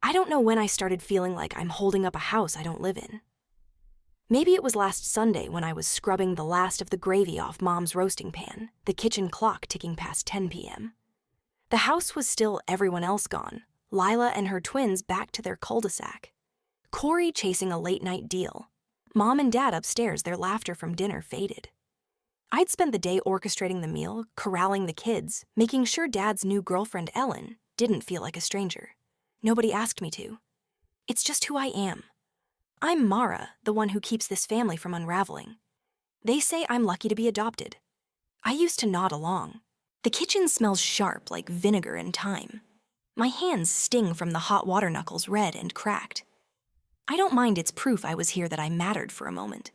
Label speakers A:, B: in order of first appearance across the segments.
A: I don't know when I started feeling like I'm holding up a house I don't live in. Maybe it was last Sunday when I was scrubbing the last of the gravy off Mom's roasting pan, the kitchen clock ticking past 10 p.m. The house was still everyone else gone, Lila and her twins back to their cul-de-sac. Corey chasing a late-night deal. Mom and Dad upstairs, their laughter from dinner faded. I'd spent the day orchestrating the meal, corralling the kids, making sure Dad's new girlfriend, Ellen, didn't feel like a stranger. Nobody asked me to. It's just who I am. I'm Mara, the one who keeps this family from unraveling. They say I'm lucky to be adopted. I used to nod along. The kitchen smells sharp like vinegar and thyme. My hands sting from the hot water knuckles, red and cracked. I don't mind, it's proof I was here that I mattered for a moment.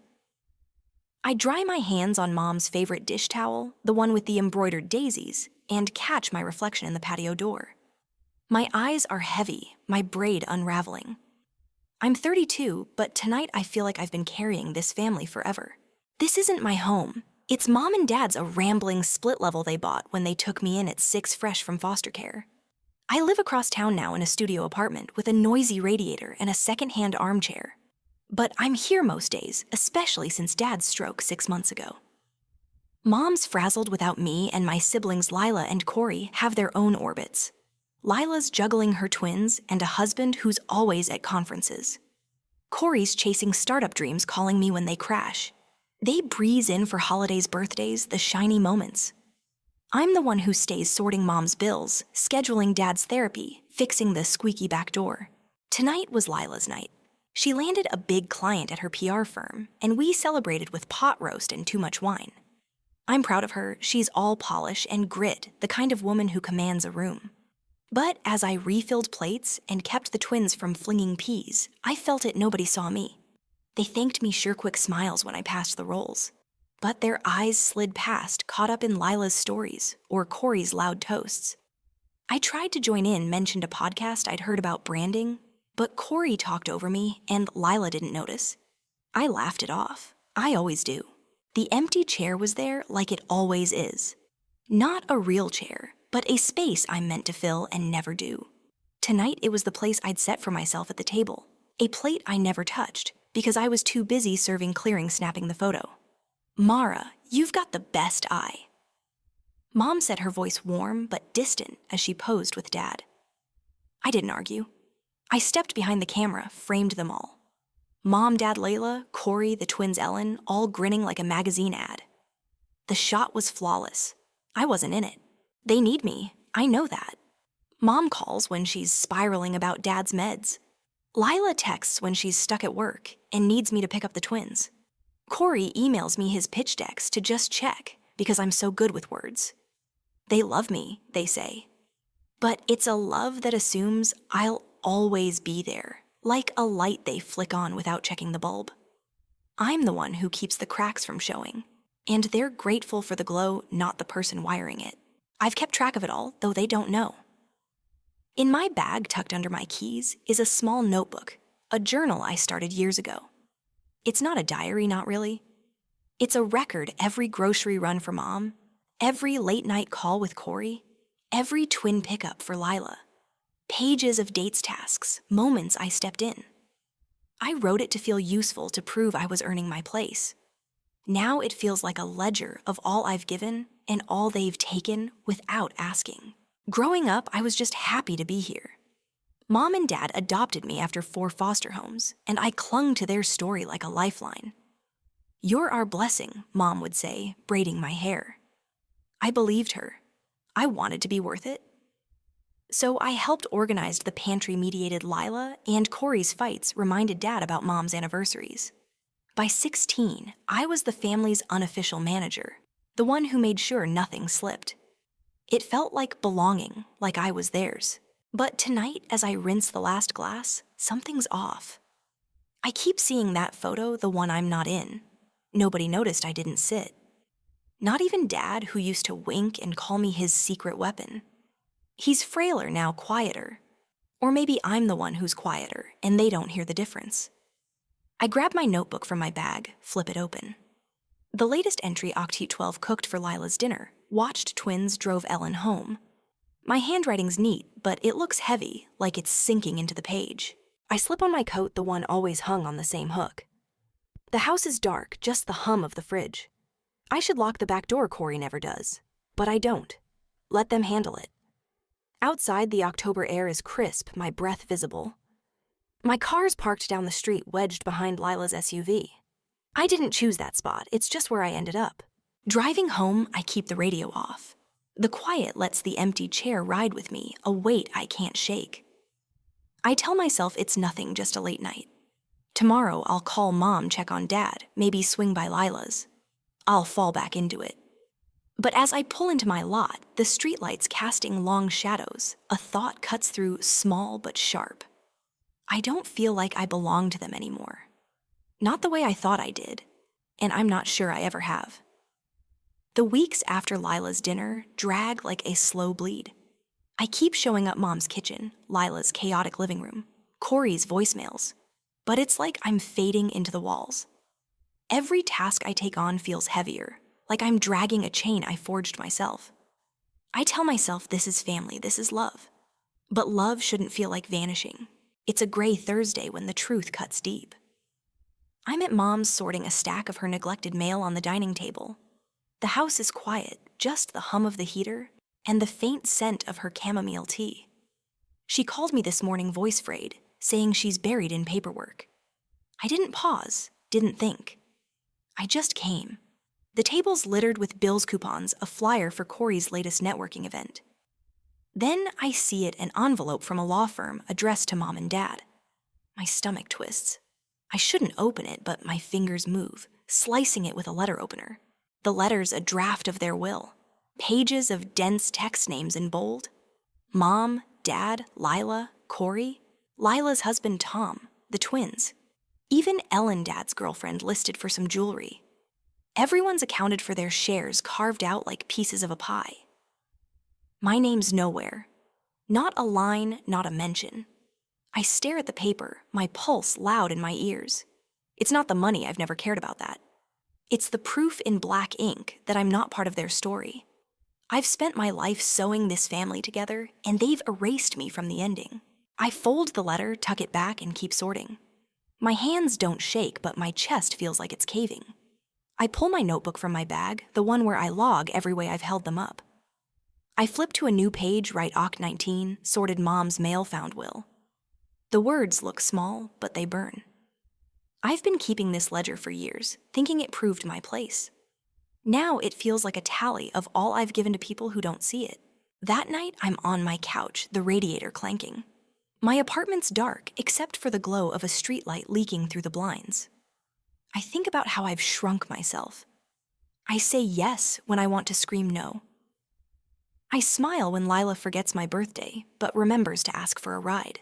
A: I dry my hands on Mom's favorite dish towel, the one with the embroidered daisies, and catch my reflection in the patio door. My eyes are heavy, my braid unraveling. I'm 32, but tonight I feel like I've been carrying this family forever. This isn't my home. It's Mom and Dad's a rambling split level they bought when they took me in at 6 fresh from foster care. I live across town now in a studio apartment with a noisy radiator and a second-hand armchair. But I'm here most days, especially since Dad's stroke 6 months ago. Mom's frazzled without me, and my siblings Lila and Corey have their own orbits. Lila's juggling her twins and a husband who's always at conferences. Corey's chasing startup dreams, calling me when they crash. They breeze in for holidays, birthdays, the shiny moments. I'm the one who stays sorting Mom's bills, scheduling Dad's therapy, fixing the squeaky back door. Tonight was Lila's night. She landed a big client at her PR firm, and we celebrated with pot roast and too much wine. I'm proud of her. She's all polish and grit, the kind of woman who commands a room. But as I refilled plates and kept the twins from flinging peas, I felt it nobody saw me. They thanked me quick smiles when I passed the rolls. But their eyes slid past, caught up in Lila's stories or Corey's loud toasts. I tried to join in, mentioned a podcast I'd heard about branding, but Corey talked over me and Lila didn't notice. I laughed it off. I always do. The empty chair was there like it always is. Not a real chair, but a space I'm meant to fill and never do. Tonight it was the place I'd set for myself at the table, a plate I never touched because I was too busy serving clearing snapping the photo. Mara, you've got the best eye. Mom said, her voice warm but distant as she posed with Dad. I didn't argue. I stepped behind the camera, framed them all. Mom, Dad, Layla, Corey, the twins Ellen, all grinning like a magazine ad. The shot was flawless. I wasn't in it. They need me, I know that. Mom calls when she's spiraling about Dad's meds. Lila texts when she's stuck at work and needs me to pick up the twins. Corey emails me his pitch decks to just check because I'm so good with words. They love me, they say. But it's a love that assumes I'll always be there, like a light they flick on without checking the bulb. I'm the one who keeps the cracks from showing, and they're grateful for the glow, not the person wiring it. I've kept track of it all, though they don't know. In my bag tucked under my keys is a small notebook, a journal I started years ago. It's not a diary, not really. It's a record every grocery run for Mom, every late-night call with Corey, every twin pickup for Lila. Pages of dates, tasks, moments I stepped in. I wrote it to feel useful, to prove I was earning my place. Now it feels like a ledger of all I've given and all they've taken without asking. Growing up, I was just happy to be here. Mom and Dad adopted me after 4 foster homes, and I clung to their story like a lifeline. You're our blessing, Mom would say, braiding my hair. I believed her. I wanted to be worth it. So I helped organize the pantry-mediated Lila, and Corey's fights reminded Dad about Mom's anniversaries. By 16, I was the family's unofficial manager, the one who made sure nothing slipped. It felt like belonging, like I was theirs. But tonight, as I rinse the last glass, something's off. I keep seeing that photo, the one I'm not in. Nobody noticed I didn't sit. Not even Dad, who used to wink and call me his secret weapon. He's frailer now, quieter. Or maybe I'm the one who's quieter, and they don't hear the difference. I grab my notebook from my bag, flip it open. The latest entry Octute 12 cooked for Lila's dinner, watched twins, drove Ellen home. My handwriting's neat, but it looks heavy, like it's sinking into the page. I slip on my coat, the one always hung on the same hook. The house is dark, just the hum of the fridge. I should lock the back door, Corey never does. But I don't. Let them handle it. Outside, the October air is crisp, my breath visible. My car's parked down the street, wedged behind Lila's SUV. I didn't choose that spot, it's just where I ended up. Driving home, I keep the radio off. The quiet lets the empty chair ride with me, a weight I can't shake. I tell myself it's nothing, just a late night. Tomorrow, I'll call Mom, check on Dad, maybe swing by Lila's. I'll fall back into it. But as I pull into my lot, the streetlights casting long shadows, a thought cuts through, small but sharp. I don't feel like I belong to them anymore. Not the way I thought I did, and I'm not sure I ever have. The weeks after Lila's dinner drag like a slow bleed. I keep showing up Mom's kitchen, Lila's chaotic living room, Corey's voicemails, but it's like I'm fading into the walls. Every task I take on feels heavier, like I'm dragging a chain I forged myself. I tell myself this is family, this is love. But love shouldn't feel like vanishing. It's a gray Thursday when the truth cuts deep. I'm at Mom's sorting a stack of her neglected mail on the dining table. The house is quiet, just the hum of the heater and the faint scent of her chamomile tea. She called me this morning voice frayed, saying she's buried in paperwork. I didn't pause, didn't think. I just came. The table's littered with bills coupons, a flyer for Corey's latest networking event. Then I see it, an envelope from a law firm addressed to Mom and Dad. My stomach twists. I shouldn't open it, but my fingers move, slicing it with a letter opener. The letter's a draft of their will. Pages of dense text names in bold. Mom, Dad, Lila, Corey, Lila's husband Tom, the twins. Even Ellen, Dad's girlfriend, listed for some jewelry. Everyone's accounted for their shares, carved out like pieces of a pie. My name's nowhere. Not a line, not a mention. I stare at the paper, my pulse loud in my ears. It's not the money, I've never cared about that. It's the proof in black ink that I'm not part of their story. I've spent my life sewing this family together, and they've erased me from the ending. I fold the letter, tuck it back, and keep sorting. My hands don't shake, but my chest feels like it's caving. I pull my notebook from my bag, the one where I log every way I've held them up. I flip to a new page, write Oct 19, sorted Mom's mail found will. The words look small, but they burn. I've been keeping this ledger for years, thinking it proved my place. Now it feels like a tally of all I've given to people who don't see it. That night, I'm on my couch, the radiator clanking. My apartment's dark, except for the glow of a streetlight leaking through the blinds. I think about how I've shrunk myself. I say yes when I want to scream no. I smile when Lila forgets my birthday, but remembers to ask for a ride.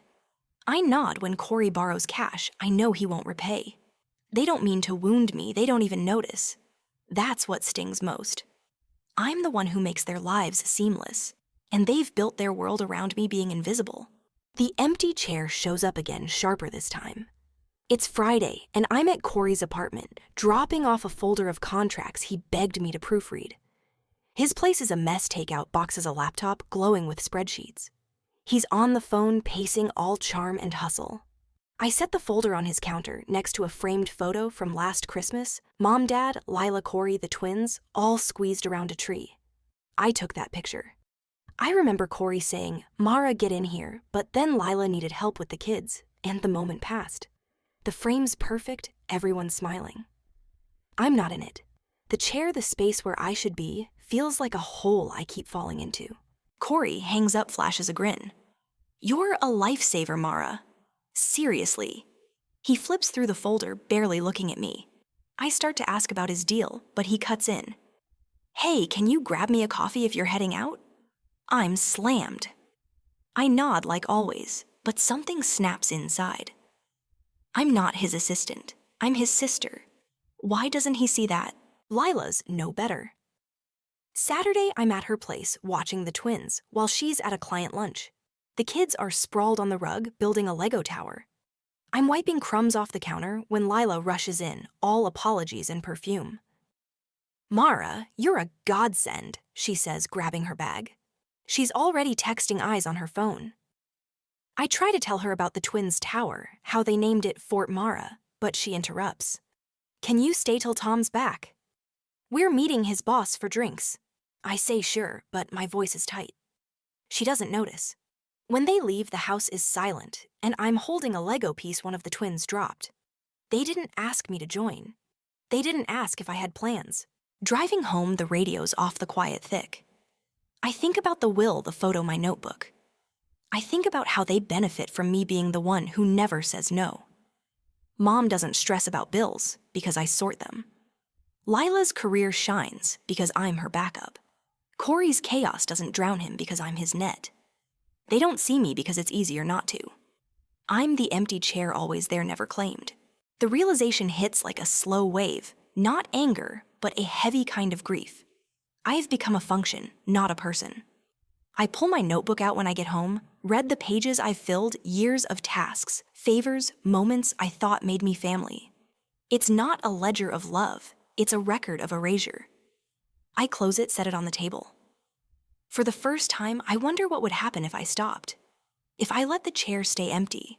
A: I nod when Corey borrows cash I know he won't repay. They don't mean to wound me, they don't even notice. That's what stings most. I'm the one who makes their lives seamless, and they've built their world around me being invisible. The empty chair shows up again, sharper this time. It's Friday, and I'm at Corey's apartment, dropping off a folder of contracts he begged me to proofread. His place is a mess takeout, boxes a laptop, glowing with spreadsheets. He's on the phone, pacing, all charm and hustle. I set the folder on his counter, next to a framed photo from last Christmas, Mom, Dad, Lila, Corey, the twins, all squeezed around a tree. I took that picture. I remember Corey saying, "Mara, get in here," but then Lila needed help with the kids, and the moment passed. The frame's perfect, everyone's smiling. I'm not in it. The chair, the space where I should be, feels like a hole I keep falling into. Corey hangs up, flashes a grin. "You're a lifesaver, Mara. Seriously." He flips through the folder, barely looking at me. I start to ask about his deal, but he cuts in. "Hey, can you grab me a coffee if you're heading out?" I'm slammed. I nod like always, but something snaps inside. I'm not his assistant. I'm his sister. Why doesn't he see that? Lila's no better. Saturday, I'm at her place watching the twins while she's at a client lunch. The kids are sprawled on the rug, building a Lego tower. I'm wiping crumbs off the counter when Lila rushes in, all apologies and perfume. "Mara, you're a godsend," she says, grabbing her bag. She's already texting eyes on her phone. I try to tell her about the twins' tower, how they named it Fort Mara, but she interrupts. Can you stay till Tom's back? We're meeting his boss for drinks. I say sure, but my voice is tight. She doesn't notice. When they leave, the house is silent, and I'm holding a Lego piece one of the twins dropped. They didn't ask me to join. They didn't ask if I had plans. Driving home, the radio's off the quiet thick. I think about the Will.So my notebook. I think about how they benefit from me being the one who never says no. Mom doesn't stress about bills because I sort them. Lila's career shines because I'm her backup. Corey's chaos doesn't drown him because I'm his net. They don't see me because it's easier not to. I'm the empty chair always there, never claimed. The realization hits like a slow wave, not anger, but a heavy kind of grief. I have become a function, not a person. I pull my notebook out when I get home, read the pages I've filled, years of tasks, favors, moments I thought made me family. It's not a ledger of love, it's a record of erasure. I close it, set it on the table. For the first time, I wonder what would happen if I stopped. If I let the chair stay empty.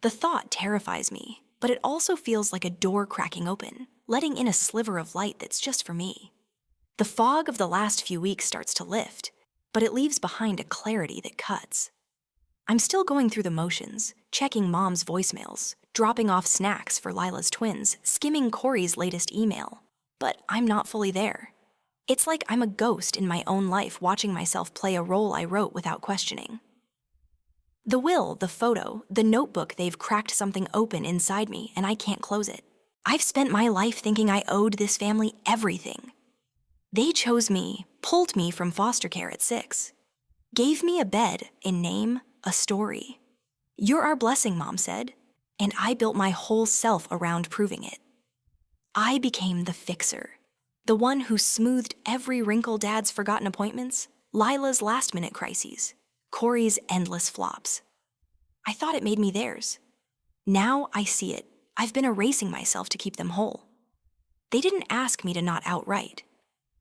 A: The thought terrifies me, but it also feels like a door cracking open, letting in a sliver of light that's just for me. The fog of the last few weeks starts to lift, but it leaves behind a clarity that cuts. I'm still going through the motions, checking Mom's voicemails, dropping off snacks for Lila's twins, skimming Corey's latest email. But I'm not fully there. It's like I'm a ghost in my own life watching myself play a role I wrote without questioning. The will, the photo, the notebook, they've cracked something open inside me and I can't close it. I've spent my life thinking I owed this family everything. They chose me, pulled me from foster care at 6, gave me a bed, a name, a story. You're our blessing, Mom said, and I built my whole self around proving it. I became the fixer, the one who smoothed every wrinkle, Dad's forgotten appointments, Lila's last-minute crises, Corey's endless flops. I thought it made me theirs. Now I see it. I've been erasing myself to keep them whole. They didn't ask me to not outright.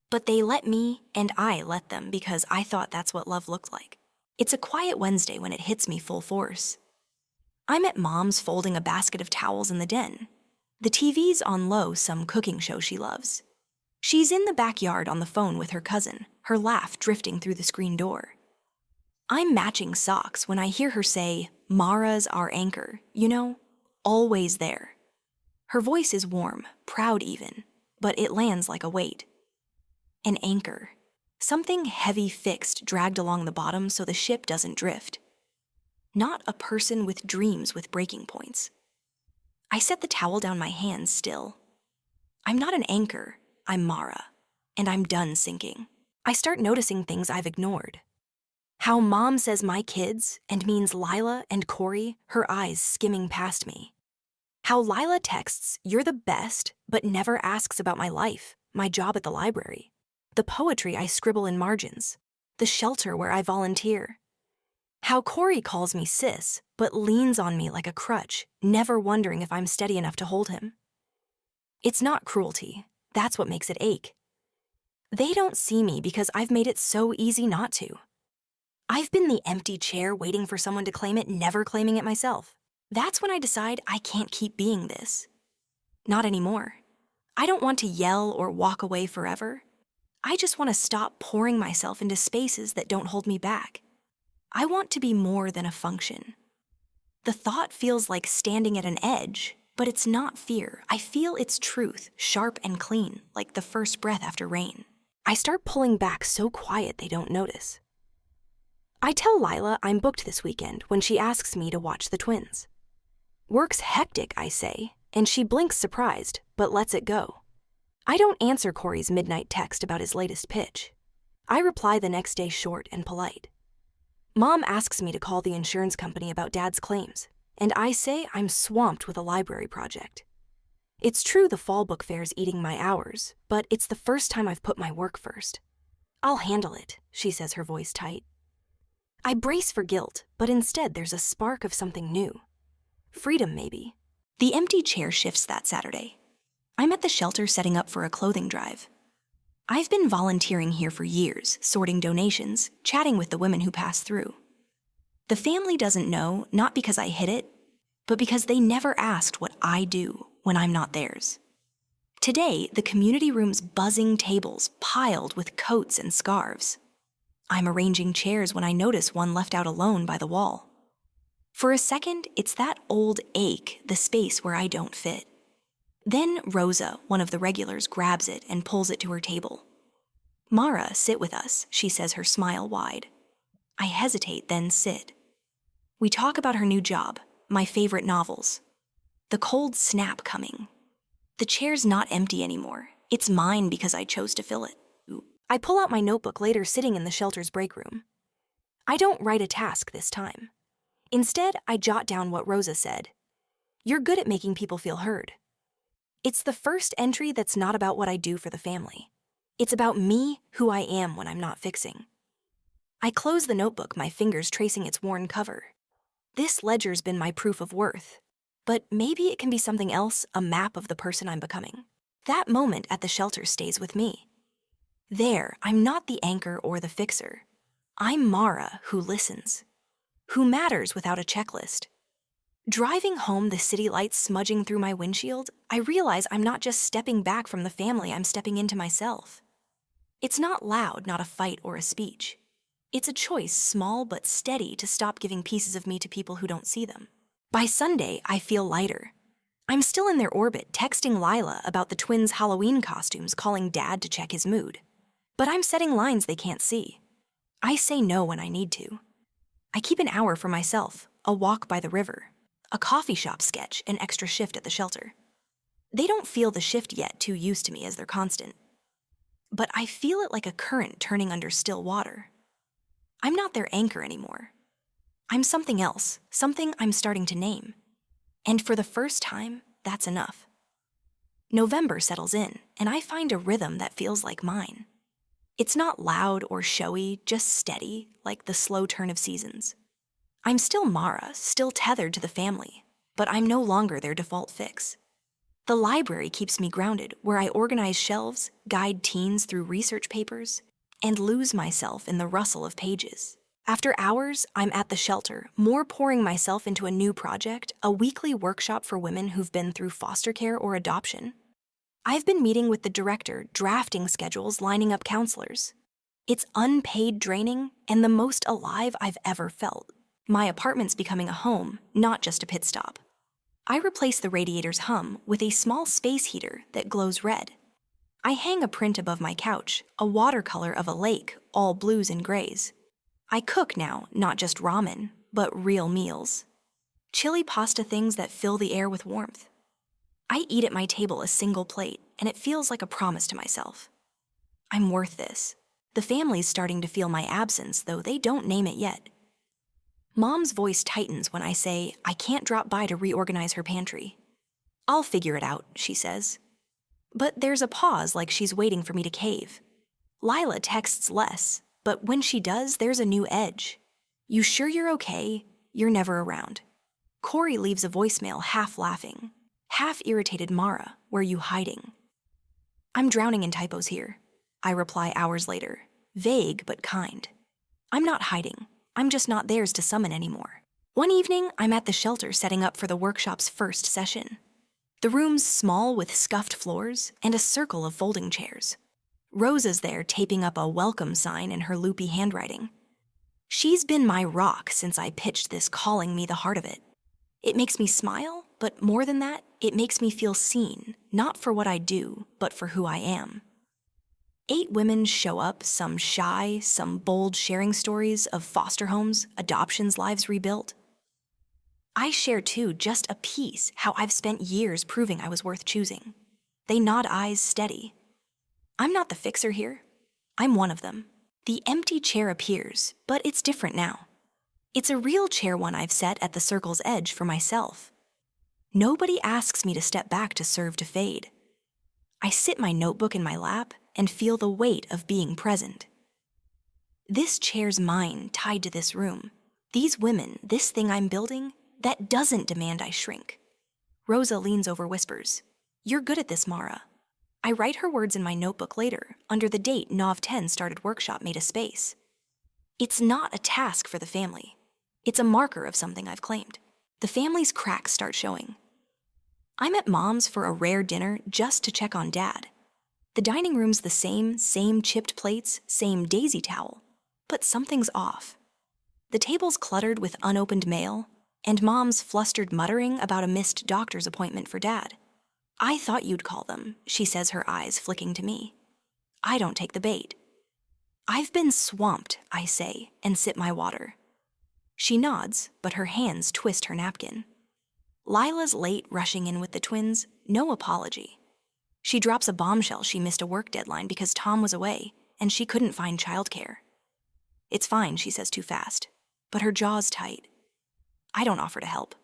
A: But they let me, and I let them because I thought that's what love looked like. It's a quiet Wednesday when it hits me full force. I'm at Mom's folding a basket of towels in the den. The TV's on low, some cooking show she loves. She's in the backyard on the phone with her cousin, her laugh drifting through the screen door. I'm matching socks when I hear her say, Mara's our anchor, always there. Her voice is warm, proud even, but it lands like a weight. An anchor. Something heavy fixed, dragged along the bottom so the ship doesn't drift. Not a person with dreams with breaking points. I set the towel down, my hands still. I'm not an anchor, I'm Mara, and I'm done sinking. I start noticing things I've ignored. How Mom says my kids and means Lila and Corey, her eyes skimming past me. How Lila texts, you're the best, but never asks about my life, my job at the library. The poetry I scribble in margins, the shelter where I volunteer. How Corey calls me sis, but leans on me like a crutch, never wondering if I'm steady enough to hold him. It's not cruelty, that's what makes it ache. They don't see me because I've made it so easy not to. I've been the empty chair waiting for someone to claim it, never claiming it myself. That's when I decide I can't keep being this. Not anymore. I don't want to yell or walk away forever. I just want to stop pouring myself into spaces that don't hold me back. I want to be more than a function. The thought feels like standing at an edge, but it's not fear. I feel its truth, sharp and clean, like the first breath after rain. I start pulling back so quiet they don't notice. I tell Lila I'm booked this weekend when she asks me to watch the twins. Work's hectic, I say, and she blinks surprised, but lets it go. I don't answer Corey's midnight text about his latest pitch. I reply the next day short and polite. Mom asks me to call the insurance company about Dad's claims, and I say I'm swamped with a library project. It's true the fall book fair's eating my hours, but it's the first time I've put my work first. I'll handle it, she says, her voice tight. I brace for guilt, but instead there's a spark of something new. Freedom, maybe. The empty chair shifts that Saturday. I'm at the shelter setting up for a clothing drive. I've been volunteering here for years, sorting donations, chatting with the women who pass through. The family doesn't know, not because I hid it, but because they never asked what I do when I'm not theirs. Today, the community room's buzzing tables piled with coats and scarves. I'm arranging chairs when I notice one left out alone by the wall. For a second, it's that old ache, the space where I don't fit. Then Rosa, one of the regulars, grabs it and pulls it to her table. "Mara, sit with us," she says, her smile wide. I hesitate, then sit. We talk about her new job, my favorite novels. The cold snap coming. The chair's not empty anymore. It's mine because I chose to fill it. I pull out my notebook later sitting in the shelter's break room. I don't write a task this time. Instead, I jot down what Rosa said. "You're good at making people feel heard." It's the first entry that's not about what I do for the family. It's about me, who I am when I'm not fixing. I close the notebook, my fingers tracing its worn cover. This ledger's been my proof of worth. But maybe it can be something else, a map of the person I'm becoming. That moment at the shelter stays with me. There, I'm not the anchor or the fixer. I'm Mara, who listens, who matters without a checklist. Driving home, the city lights smudging through my windshield, I realize I'm not just stepping back from the family, I'm stepping into myself. It's not loud, not a fight or a speech. It's a choice, small but steady, to stop giving pieces of me to people who don't see them. By Sunday, I feel lighter. I'm still in their orbit, texting Lila about the twins' Halloween costumes, calling Dad to check his mood. But I'm setting lines they can't see. I say no when I need to. I keep an hour for myself, a walk by the river, a coffee shop sketch, an extra shift at the shelter. They don't feel the shift yet, too used to me as they're constant. But I feel it like a current turning under still water. I'm not their anchor anymore. I'm something else, something I'm starting to name. And for the first time, that's enough. November settles in, and I find a rhythm that feels like mine. It's not loud or showy, just steady, like the slow turn of seasons. I'm still Mara, still tethered to the family, but I'm no longer their default fix. The library keeps me grounded, where I organize shelves, guide teens through research papers, and lose myself in the rustle of pages. After hours, I'm at the shelter, more pouring myself into a new project, a weekly workshop for women who've been through foster care or adoption. I've been meeting with the director, drafting schedules, lining up counselors. It's unpaid, draining, and the most alive I've ever felt. My apartment's becoming a home, not just a pit stop. I replace the radiator's hum with a small space heater that glows red. I hang a print above my couch, a watercolor of a lake, all blues and grays. I cook now, not just ramen, but real meals. Chili pasta things that fill the air with warmth. I eat at my table a single plate, and it feels like a promise to myself. I'm worth this. The family's starting to feel my absence, though they don't name it yet. Mom's voice tightens when I say I can't drop by to reorganize her pantry. "I'll figure it out," she says. But there's a pause, like she's waiting for me to cave. Lila texts less, but when she does, there's a new edge. "You sure you're okay? You're never around." Corey leaves a voicemail, half laughing. Half irritated. "Mara, where you hiding?" "I'm drowning in typos here," I reply hours later, vague but kind. "I'm not hiding. I'm just not theirs to summon anymore." One evening, I'm at the shelter setting up for the workshop's first session. The room's small with scuffed floors and a circle of folding chairs. Rosa's there taping up a welcome sign in her loopy handwriting. She's been my rock since I pitched this, calling me the heart of it. It makes me smile, but more than that, it makes me feel seen, not for what I do, but for who I am. 8 women show up, some shy, some bold, sharing stories of foster homes, adoptions, lives rebuilt. I share too, just a piece, how I've spent years proving I was worth choosing. They nod, eyes steady. I'm not the fixer here. I'm one of them. The empty chair appears, but it's different now. It's a real chair, one I've set at the circle's edge for myself. Nobody asks me to step back to serve to fade. I sit my notebook in my lap and feel the weight of being present. This chair's mine, tied to this room. These women, this thing I'm building, that doesn't demand I shrink. Rosa leans over, whispers, "You're good at this, Mara." I write her words in my notebook later, under the date Nov 10 started workshop made a space. It's not a task for the family. It's a marker of something I've claimed. The family's cracks start showing. I'm at Mom's for a rare dinner just to check on Dad. The dining room's the same chipped plates, same daisy towel, but something's off. The table's cluttered with unopened mail, and Mom's flustered muttering about a missed doctor's appointment for Dad. I thought you'd call them, she says, her eyes flicking to me. I don't take the bait. I've been swamped, I say, and sip my water. She nods, but her hands twist her napkin. Lila's late, rushing in with the twins, no apology. She drops a bombshell she missed a work deadline because Tom was away, and she couldn't find childcare. It's fine, she says too fast, but her jaw's tight. I don't offer to help.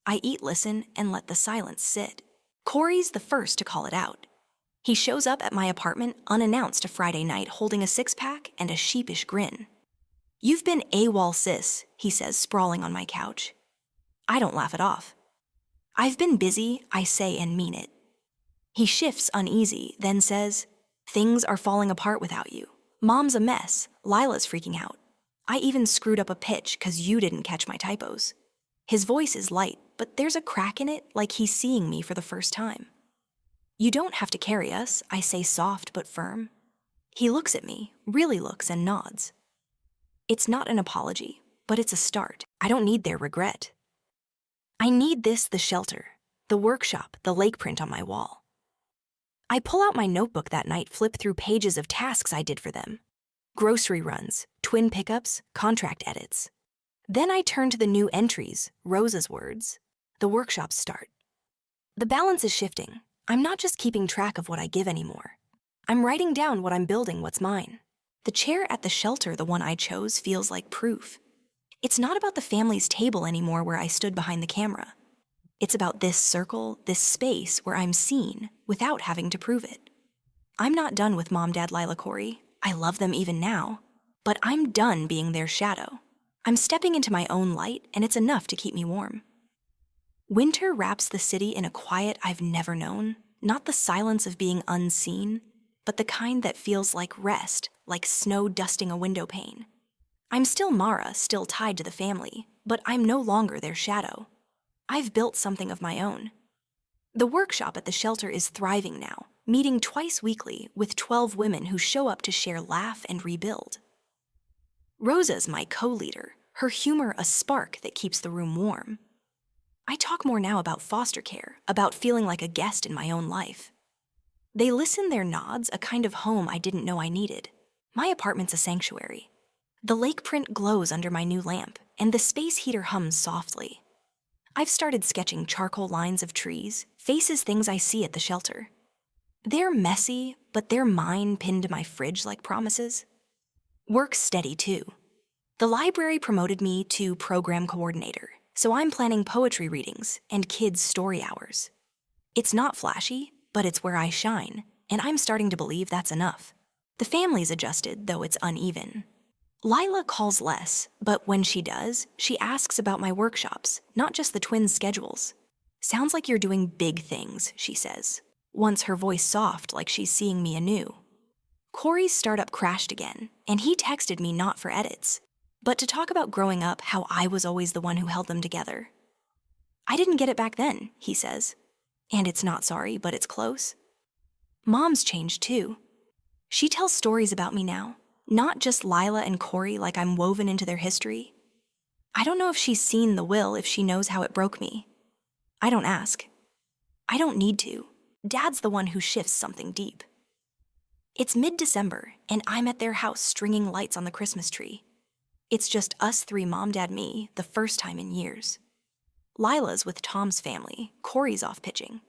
A: I listen, and let the silence sit. Corey's the first to call it out. He shows up at my apartment unannounced a Friday night holding a six-pack and a sheepish grin. You've been AWOL, sis, he says, sprawling on my couch. I don't laugh it off. I've been busy, I say and mean it. He shifts uneasy, then says, things are falling apart without you. Mom's a mess, Lila's freaking out. I even screwed up a pitch 'cause you didn't catch my typos. His voice is light, but there's a crack in it like he's seeing me for the first time. You don't have to carry us, I say, soft but firm. He looks at me, really looks, and nods. It's not an apology, but it's a start. I don't need their regret. I need the shelter, the workshop, the lake print on my wall. I pull out my notebook that night, flip through pages of tasks I did for them. Grocery runs, twin pickups, contract edits. Then I turn to the new entries, Rosa's words. The workshops start. The balance is shifting. I'm not just keeping track of what I give anymore. I'm writing down what I'm building, what's mine. The chair at the shelter, the one I chose, feels like proof. It's not about the family's table anymore where I stood behind the camera. It's about this circle, this space where I'm seen without having to prove it. I'm not done with Mom, Dad, Lila, Corey. I love them even now. But I'm done being their shadow. I'm stepping into my own light, and it's enough to keep me warm. Winter wraps the city in a quiet I've never known, not the silence of being unseen, but the kind that feels like rest, like snow dusting a window pane. I'm still Mara, still tied to the family, but I'm no longer their shadow. I've built something of my own. The workshop at the shelter is thriving now, meeting twice weekly with 12 women who show up to share, laugh, and rebuild. Rosa's my co-leader, her humor a spark that keeps the room warm. I talk more now about foster care, about feeling like a guest in my own life. They listen, their nods, a kind of home I didn't know I needed. My apartment's a sanctuary. The lake print glows under my new lamp, and the space heater hums softly. I've started sketching charcoal lines of trees, faces, things I see at the shelter. They're messy, but they're mine, pinned to my fridge like promises. Work's steady, too. The library promoted me to program coordinator, so I'm planning poetry readings and kids' story hours. It's not flashy, but it's where I shine, and I'm starting to believe that's enough. The family's adjusted, though it's uneven. Lila calls less, but when she does, she asks about my workshops, not just the twins' schedules. Sounds like you're doing big things, she says, once her voice soft like she's seeing me anew. Corey's startup crashed again, and he texted me not for edits, but to talk about growing up, how I was always the one who held them together. I didn't get it back then, he says. And it's not sorry, but it's close. Mom's changed too. She tells stories about me now. Not just Lila and Corey like I'm woven into their history. I don't know if she's seen the will, if she knows how it broke me. I don't ask. I don't need to. Dad's the one who shifts something deep. It's mid-December, and I'm at their house stringing lights on the Christmas tree. It's just us three, Mom, Dad, me, the first time in years. Lila's with Tom's family, Corey's off pitching.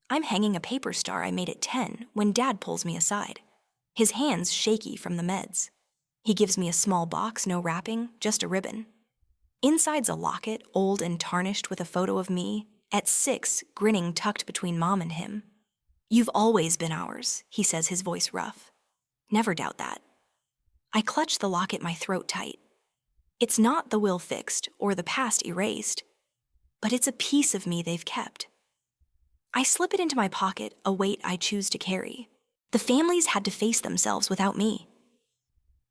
A: I'm hanging a paper star I made at 10 when Dad pulls me aside. His hands shaky from the meds. He gives me a small box, no wrapping, just a ribbon. Inside's a locket, old and tarnished, with a photo of me, at 6, grinning tucked between Mom and him. You've always been ours, he says, his voice rough. Never doubt that. I clutch the locket, my throat tight. It's not the will fixed or the past erased, but it's a piece of me they've kept. I slip it into my pocket, a weight I choose to carry. The families had to face themselves without me.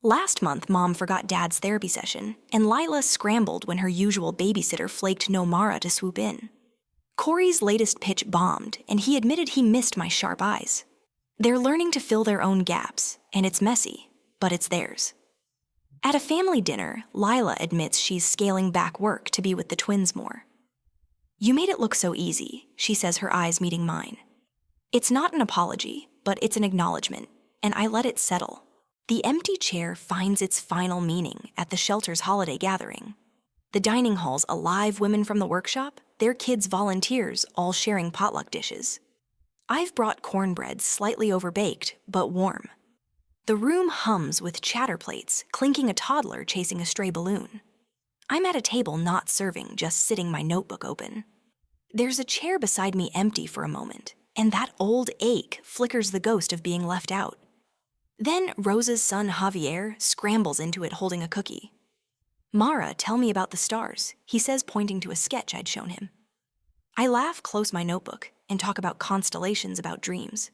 A: Last month, Mom forgot Dad's therapy session, and Lila scrambled when her usual babysitter flaked no Mara to swoop in. Corey's latest pitch bombed, and he admitted he missed my sharp eyes. They're learning to fill their own gaps, and it's messy, but it's theirs. At a family dinner, Lila admits she's scaling back work to be with the twins more. "You made it look so easy," she says, her eyes meeting mine. It's not an apology, but it's an acknowledgement, and I let it settle. The empty chair finds its final meaning at the shelter's holiday gathering. The dining hall's alive, women from the workshop, their kids volunteers, all sharing potluck dishes. I've brought cornbread slightly overbaked, but warm. The room hums with chatter plates, clinking a toddler chasing a stray balloon. I'm at a table not serving, just sitting, my notebook open. There's a chair beside me empty for a moment, and that old ache flickers the ghost of being left out. Then Rosa's son Javier scrambles into it holding a cookie. "Mara, tell me about the stars," he says, pointing to a sketch I'd shown him. I laugh, close my notebook, and talk about constellations, about dreams.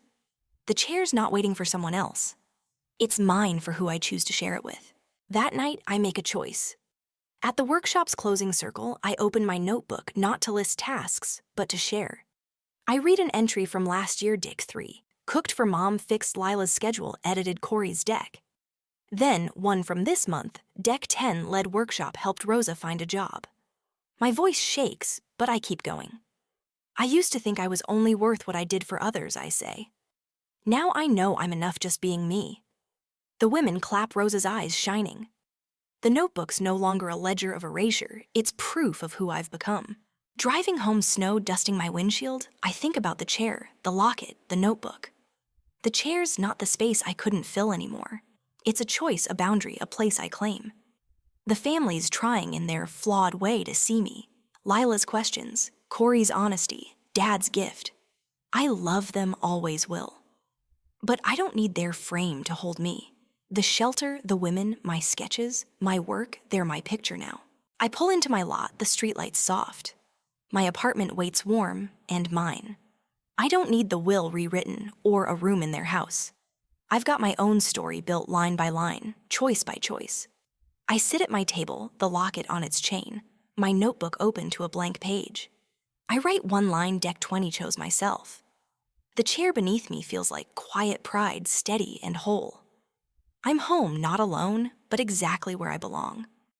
A: The chair's not waiting for someone else. It's mine for who I choose to share it with. That night, I make a choice. At the workshop's closing circle, I open my notebook not to list tasks, but to share. I read an entry from last year, Dick 3. Cooked for Mom, fixed Lila's schedule, edited Corey's deck. Then, one from this month, Deck 10 led workshop, helped Rosa find a job. My voice shakes, but I keep going. I used to think I was only worth what I did for others, I say. Now I know I'm enough just being me. The women clap, Rosa's eyes shining. The notebook's no longer a ledger of erasure, it's proof of who I've become. Driving home, snow dusting my windshield, I think about the chair, the locket, the notebook. The chair's not the space I couldn't fill anymore. It's a choice, a boundary, a place I claim. The family's trying in their flawed way to see me. Lila's questions, Corey's honesty, Dad's gift. I love them, always will. But I don't need their frame to hold me. The shelter, the women, my sketches, my work, they're my picture now. I pull into my lot, the streetlights soft. My apartment waits warm, and mine. I don't need the will rewritten or a room in their house. I've got my own story built line by line, choice by choice. I sit at my table, the locket on its chain, my notebook open to a blank page. I write one line Deck 20 chose myself. The chair beneath me feels like quiet pride, steady and whole. I'm home, not alone, but exactly where I belong.